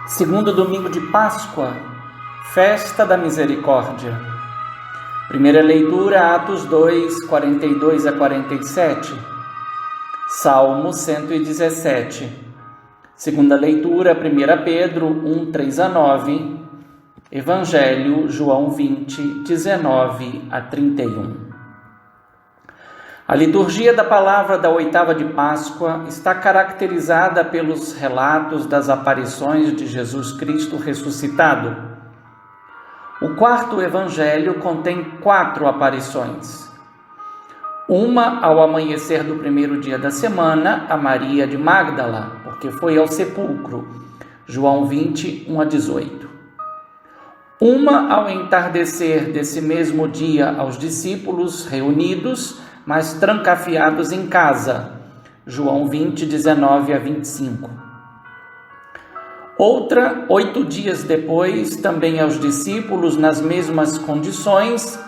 Segundo domingo de Páscoa, Festa da Misericórdia. Primeira leitura, Atos 2, 42 a 47. Salmo 117. Segunda leitura, 1 Pedro 1, 3 a 9. Evangelho, João 20, 19 a 31. A liturgia da palavra da oitava de Páscoa está caracterizada pelos relatos das aparições de Jesus Cristo ressuscitado. O quarto evangelho contém 4 aparições. Uma ao amanhecer do primeiro dia da semana, a Maria de Magdala, porque foi ao sepulcro, João 20, 1 a 18. Uma ao entardecer desse mesmo dia aos discípulos reunidos, mas trancafiados em casa, João 20, 19 a 25. Outra, 8 dias depois, também aos discípulos nas mesmas condições,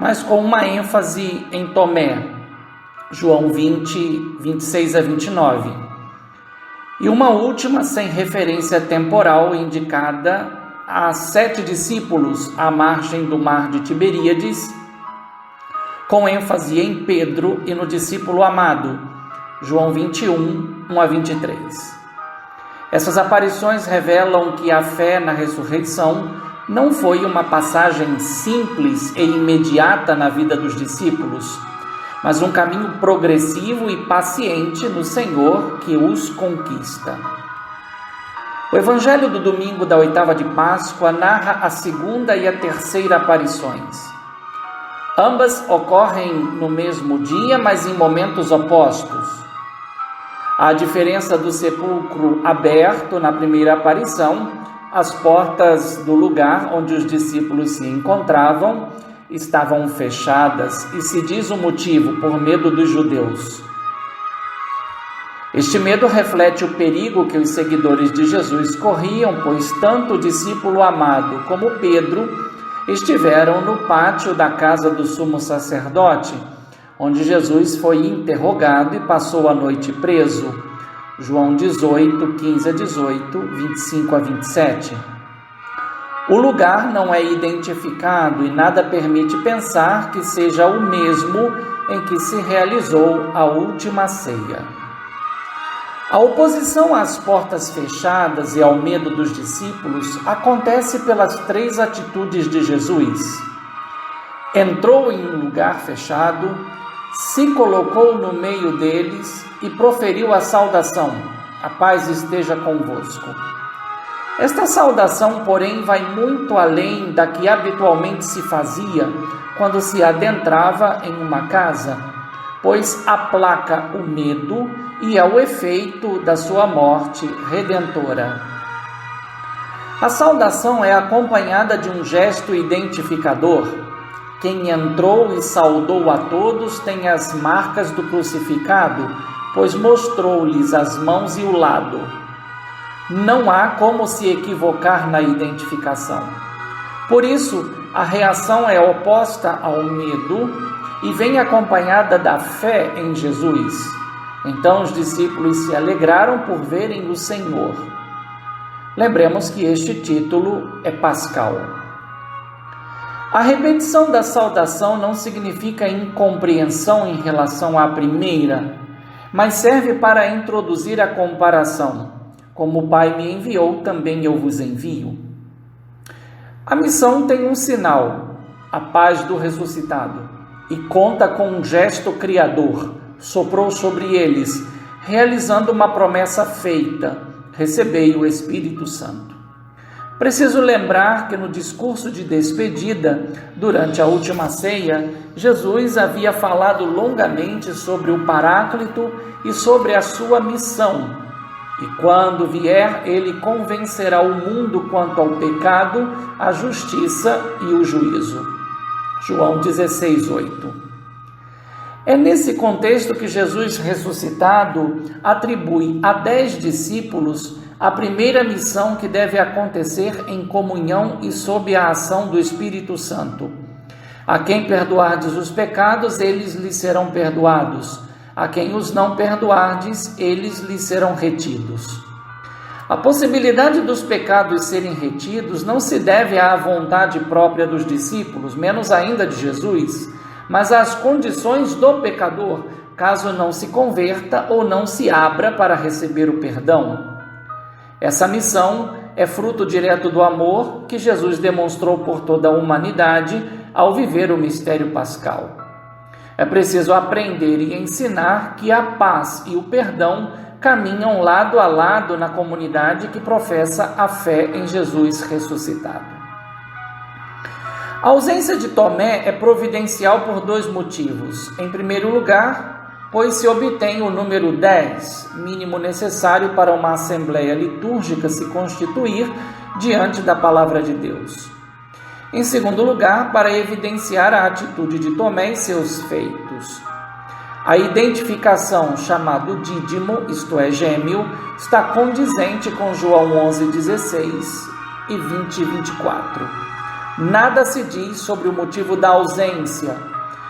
mas com uma ênfase em Tomé, João 20, 26 a 29. E uma última, sem referência temporal, indicada a 7 discípulos à margem do mar de Tiberíades, com ênfase em Pedro e no discípulo amado, João 21, 1 a 23. Essas aparições revelam que a fé na ressurreição não foi uma passagem simples e imediata na vida dos discípulos, mas um caminho progressivo e paciente no Senhor que os conquista. O Evangelho do domingo da oitava de Páscoa narra a segunda e a terceira aparições. Ambas ocorrem no mesmo dia, mas em momentos opostos. A diferença do sepulcro aberto na primeira aparição, as portas do lugar onde os discípulos se encontravam estavam fechadas e se diz o motivo, por medo dos judeus. Este medo reflete o perigo que os seguidores de Jesus corriam, pois tanto o discípulo amado como Pedro estiveram no pátio da casa do sumo sacerdote, onde Jesus foi interrogado e passou a noite preso. João 18, 15 a 18, 25 a 27. O lugar não é identificado e nada permite pensar que seja o mesmo em que se realizou a última ceia. A oposição às portas fechadas e ao medo dos discípulos acontece pelas 3 atitudes de Jesus. Entrou em um lugar fechado, se colocou no meio deles e proferiu a saudação: a paz esteja convosco. Esta saudação, porém, vai muito além da que habitualmente se fazia quando se adentrava em uma casa, pois aplaca o medo e é o efeito da sua morte redentora. A saudação é acompanhada de um gesto identificador. Quem entrou e saudou a todos tem as marcas do crucificado, pois mostrou-lhes as mãos e o lado. Não há como se equivocar na identificação. Por isso, a reação é oposta ao medo e vem acompanhada da fé em Jesus. Então os discípulos se alegraram por verem o Senhor. Lembremos que este título é pascal. A repetição da saudação não significa incompreensão em relação à primeira, mas serve para introduzir a comparação. Como o Pai me enviou, também eu vos envio. A missão tem um sinal, a paz do ressuscitado, e conta com um gesto criador. Soprou sobre eles, realizando uma promessa feita: recebei o Espírito Santo. Preciso lembrar que no discurso de despedida, durante a última ceia, Jesus havia falado longamente sobre o Paráclito e sobre a sua missão. E quando vier, ele convencerá o mundo quanto ao pecado, a justiça e o juízo. João 16, 8. É nesse contexto que Jesus ressuscitado atribui a 10 discípulos a primeira missão que deve acontecer em comunhão e sob a ação do Espírito Santo. A quem perdoardes os pecados, eles lhes serão perdoados. A quem os não perdoardes, eles lhes serão retidos. A possibilidade dos pecados serem retidos não se deve à vontade própria dos discípulos, menos ainda de Jesus, mas às condições do pecador, caso não se converta ou não se abra para receber o perdão. Essa missão é fruto direto do amor que Jesus demonstrou por toda a humanidade ao viver o mistério pascal. É preciso aprender e ensinar que a paz e o perdão caminham lado a lado na comunidade que professa a fé em Jesus ressuscitado. A ausência de Tomé é providencial por dois motivos. Em primeiro lugar, pois se obtém o número 10, mínimo necessário para uma assembleia litúrgica se constituir diante da palavra de Deus. Em segundo lugar, para evidenciar a atitude de Tomé e seus feitos. A identificação chamado dídimo, isto é, gêmeo, está condizente com João 11:16 e 20:24. Nada se diz sobre o motivo da ausência.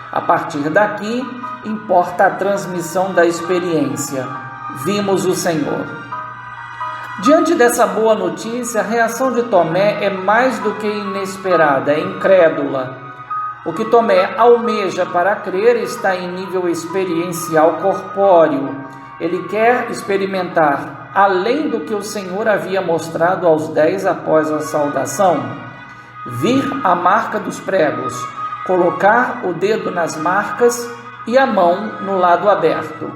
A partir daqui, importa a transmissão da experiência. Vimos o Senhor. Diante dessa boa notícia, a reação de Tomé é mais do que inesperada, é incrédula. O que Tomé almeja para crer está em nível experiencial corpóreo. Ele quer experimentar, além do que o Senhor havia mostrado aos 10 após a saudação, vir a marca dos pregos, colocar o dedo nas marcas e a mão no lado aberto.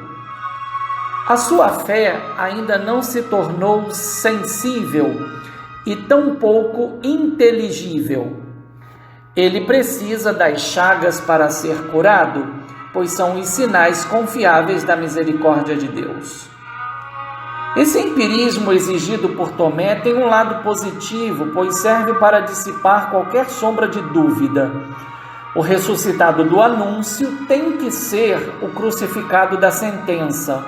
A sua fé ainda não se tornou sensível e tampouco inteligível. Ele precisa das chagas para ser curado, pois são os sinais confiáveis da misericórdia de Deus. Esse empirismo exigido por Tomé tem um lado positivo, pois serve para dissipar qualquer sombra de dúvida. O ressuscitado do anúncio tem que ser o crucificado da sentença.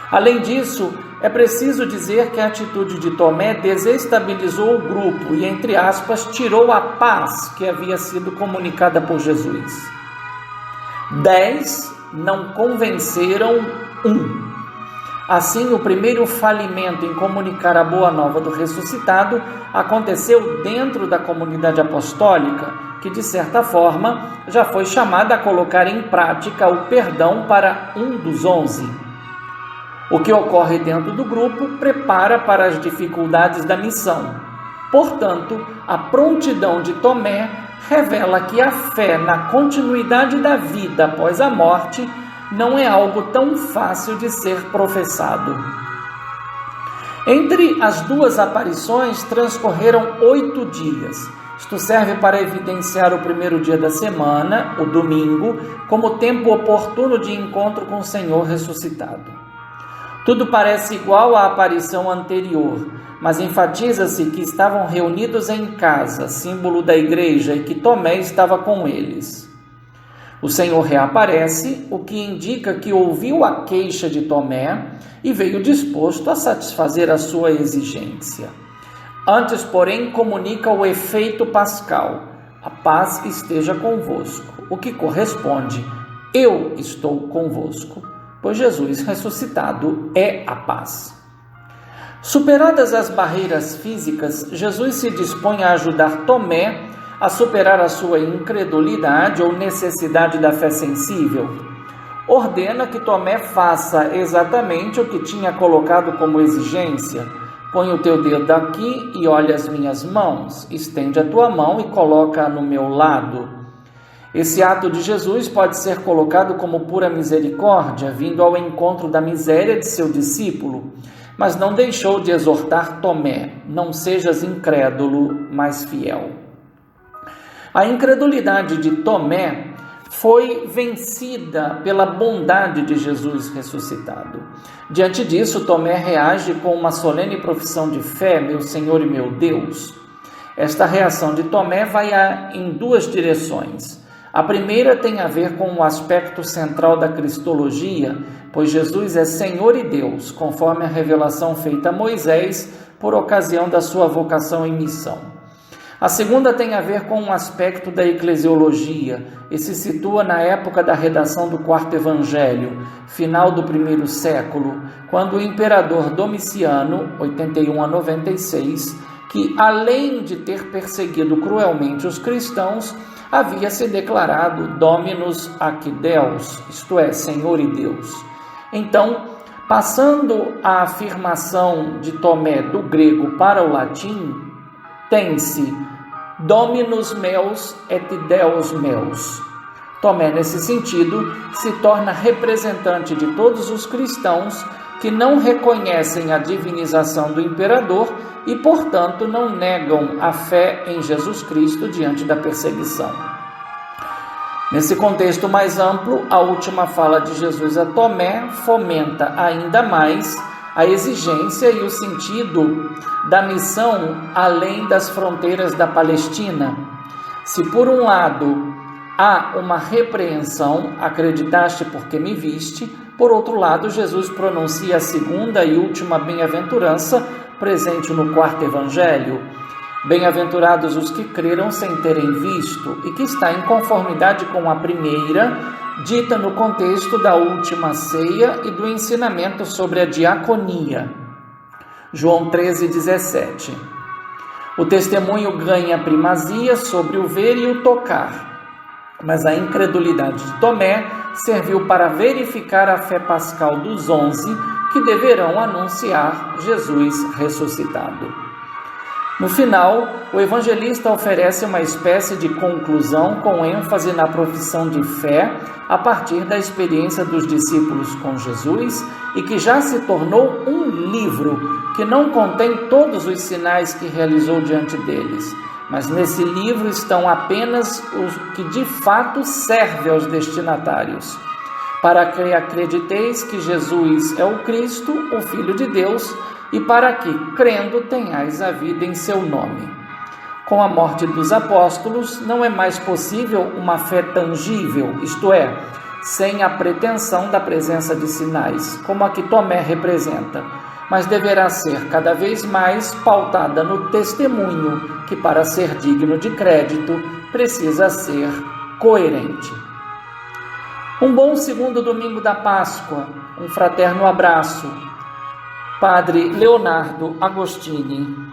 Além disso, é preciso dizer que a atitude de Tomé desestabilizou o grupo e, entre aspas, tirou a paz que havia sido comunicada por Jesus. 10 não convenceram 1. Assim, o primeiro falimento em comunicar a boa nova do ressuscitado aconteceu dentro da comunidade apostólica, que, de certa forma, já foi chamada a colocar em prática o perdão para um dos 11. O que ocorre dentro do grupo prepara para as dificuldades da missão. Portanto, a prontidão de Tomé revela que a fé na continuidade da vida após a morte não é algo tão fácil de ser professado. Entre as duas aparições transcorreram 8 dias. Isto serve para evidenciar o primeiro dia da semana, o domingo, como tempo oportuno de encontro com o Senhor ressuscitado. Tudo parece igual à aparição anterior, mas enfatiza-se que estavam reunidos em casa, símbolo da igreja, e que Tomé estava com eles. O Senhor reaparece, o que indica que ouviu a queixa de Tomé e veio disposto a satisfazer a sua exigência. Antes, porém, comunica o efeito pascal: a paz esteja convosco, o que corresponde: eu estou convosco, pois Jesus ressuscitado é a paz. Superadas as barreiras físicas, Jesus se dispõe a ajudar Tomé a superar a sua incredulidade ou necessidade da fé sensível. Ordena que Tomé faça exatamente o que tinha colocado como exigência: põe o teu dedo aqui e olha as minhas mãos, estende a tua mão e coloca-a no meu lado. Esse ato de Jesus pode ser colocado como pura misericórdia, vindo ao encontro da miséria de seu discípulo, mas não deixou de exortar Tomé: não sejas incrédulo, mas fiel. A incredulidade de Tomé foi vencida pela bondade de Jesus ressuscitado. Diante disso, Tomé reage com uma solene profissão de fé: meu Senhor e meu Deus. Esta reação de Tomé vai em duas direções. A primeira tem a ver com o aspecto central da cristologia, pois Jesus é Senhor e Deus, conforme a revelação feita a Moisés por ocasião da sua vocação e missão. A segunda tem a ver com um aspecto da eclesiologia e se situa na época da redação do quarto evangelho, final do primeiro século, quando o imperador Domiciano, 81 a 96, que além de ter perseguido cruelmente os cristãos, havia se declarado Dominus ac Deus, isto é, Senhor e Deus. Então, passando a afirmação de Tomé do grego para o latim, tem-se Dominus meus et Deus meus. Tomé, nesse sentido, se torna representante de todos os cristãos que não reconhecem a divinização do imperador e, portanto, não negam a fé em Jesus Cristo diante da perseguição. Nesse contexto mais amplo, a última fala de Jesus a Tomé fomenta ainda mais a exigência e o sentido da missão além das fronteiras da Palestina. Se por um lado há uma repreensão, acreditaste porque me viste, por outro lado Jesus pronuncia a segunda e última bem-aventurança presente no quarto evangelho. Bem-aventurados os que creram sem terem visto, e que está em conformidade com a primeira, dita no contexto da última ceia e do ensinamento sobre a diaconia. João 13:17. O testemunho ganha primazia sobre o ver e o tocar, mas a incredulidade de Tomé serviu para verificar a fé pascal dos 11 que deverão anunciar Jesus ressuscitado. No final, o evangelista oferece uma espécie de conclusão com ênfase na profissão de fé a partir da experiência dos discípulos com Jesus e que já se tornou um livro que não contém todos os sinais que realizou diante deles, mas nesse livro estão apenas os que de fato servem aos destinatários, para que acrediteis que Jesus é o Cristo, o Filho de Deus, e para que, crendo, tenhais a vida em seu nome. Com a morte dos apóstolos, não é mais possível uma fé tangível, isto é, sem a pretensão da presença de sinais, como a que Tomé representa, mas deverá ser cada vez mais pautada no testemunho, que para ser digno de crédito, precisa ser coerente. Um bom segundo domingo da Páscoa, um fraterno abraço. Padre Leonardo Agostini.